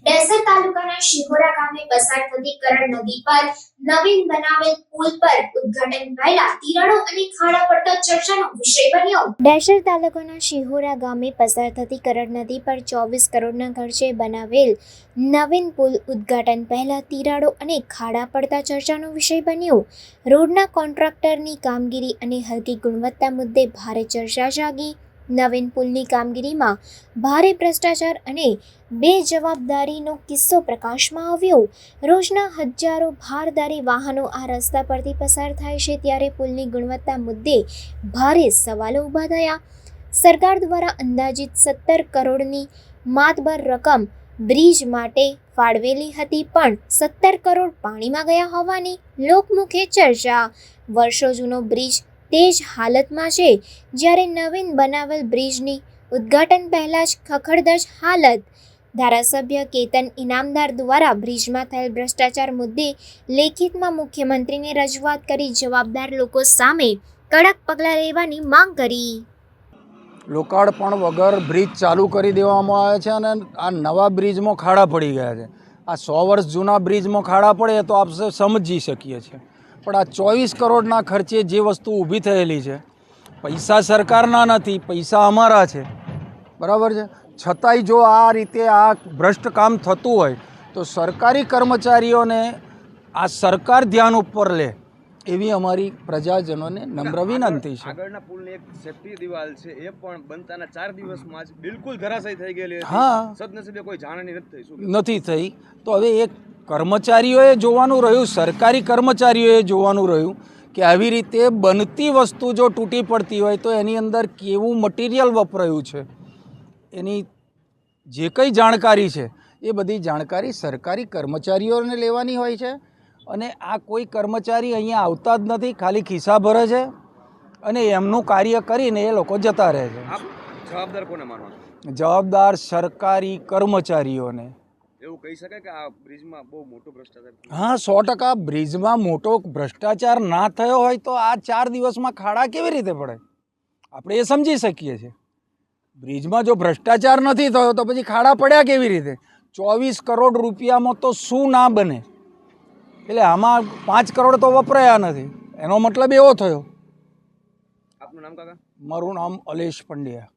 ડેસર તાલુકાના શિહોરા ગામે પસાર થતી કરણ નદી પર નવીન બનાવેલ પુલ પર ઉદ્ઘાટન પહેલા તિરાડો અને ખાડા પડતા ચર્ચાનો વિષય બન્યો। ડેસર તાલુકાના શિહોરા ગામે પસાર થતી કરણ નદી પર 24 કરોડના ખર્ચે બનાવેલ નવીન પુલ ઉદ્ઘાટન પહેલા તિરાડો અને ખાડા પડતા ચર્ચાનો વિષય બન્યો। રોડના કોન્ટ્રાક્ટરની કામગીરી અને હલકી ગુણવત્તા મુદ્દે ભારે ચર્ચા જાગી। નવીન પુલની કામગીરીમાં ભારે ભ્રષ્ટાચાર અને બેજવાબદારીનો કિસ્સો પ્રકાશમાં આવ્યો। રોજના હજારો ભારદારી વાહનો આ રસ્તા પરથી પસાર થાય છે, ત્યારે પુલની ગુણવત્તા મુદ્દે ભારે સવાલો ઊભા થયા। સરકાર દ્વારા અંદાજિત 17 કરોડની માતબર રકમ બ્રિજ માટે ફાળવેલી હતી, પણ 17 કરોડ પાણીમાં ગયા હોવાની લોકમુખે ચર્ચા। વર્ષો જૂનો બ્રિજ તે જ હાલતમાં છે, જ્યારે નવીન બનાવેલ બ્રિજની ઉદ્ઘાટન પહેલાં જ ખખડધજ હાલત। ધારાસભ્ય કેતન ઇનામદાર દ્વારા બ્રિજમાં થયેલ ભ્રષ્ટાચાર મુદ્દે લેખિતમાં મુખ્યમંત્રીને રજૂઆત કરી જવાબદાર લોકો સામે કડક પગલાં લેવાની માંગ કરી। લોકાર્પણ વગર બ્રિજ ચાલુ કરી દેવામાં આવે છે અને આ નવા બ્રિજમાં ખાડા પડી ગયા છે। આ 100 વર્ષ જૂના બ્રિજમાં ખાડા પડે તો આપણે સમજી શકીએ છીએ, પણ આ 24 કરોડના ખર્ચે જે વસ્તુ ઊભી થયેલી છે, પૈસા સરકારના નથી, પૈસા અમારા છે, બરાબર છે। છતાંય જો આ રીતે આ ભ્રષ્ટ કામ થતું હોય તો સરકારી કર્મચારીઓને આ સરકાર ધ્યાન ઉપર લે એવી અમારી પ્રજાજનોને નમ્ર વિનંતી છે। આગળના પુલની એક સેફ્ટી દિવાલ છે, એ પણ બનતાના 4 દિવસમાં જ બિલકુલ ધરાશાયી થઈ ગયેલી હતી। હા, સદનસીબે કોઈ જાણની નથી થઈ। તો હવે એક કર્મચારીઓએ જોવાનું રહ્યું, સરકારી કર્મચારીઓએ જોવાનું રહ્યું કે આવી રીતે બનતી વસ્તુ જો તૂટી પડતી હોય તો એની અંદર કેવું મટીરિયલ વપરાયું છે, એની જે કંઈ જાણકારી છે એ બધી જાણકારી સરકારી કર્મચારીઓને લેવાની હોય છે। અને આ કોઈ કર્મચારી અહીંયા આવતા જ નથી, ખાલી ખિસ્સા ભરે છે અને એમનું કાર્ય કરીને એ લોકો જતા રહે છે। જવાબદાર કોને માનવાનું? જવાબદાર સરકારી કર્મચારીઓને। એવું કહી શકાય કે આ બ્રિજમાં બહુ મોટો ભ્રષ્ટાચાર? હા, 100% બ્રિજમાં મોટો ભ્રષ્ટાચાર ના થયો હોય તો આ 4 દિવસમાં ખાડા કેવી રીતે પડે, આપણે એ સમજી શકીએ છીએ। બ્રિજમાં જો ભ્રષ્ટાચાર નથી થયો તો પછી ખાડા પડ્યા કેવી રીતે? 24 કરોડ રૂપિયામાં તો શું ના બને, એટલે આમાં 5 કરોડ તો વપરાયા નથી, એનો મતલબ એવો થયો। આપનું નામ કાકા? મારું નામ અલેશ પંડ્યા।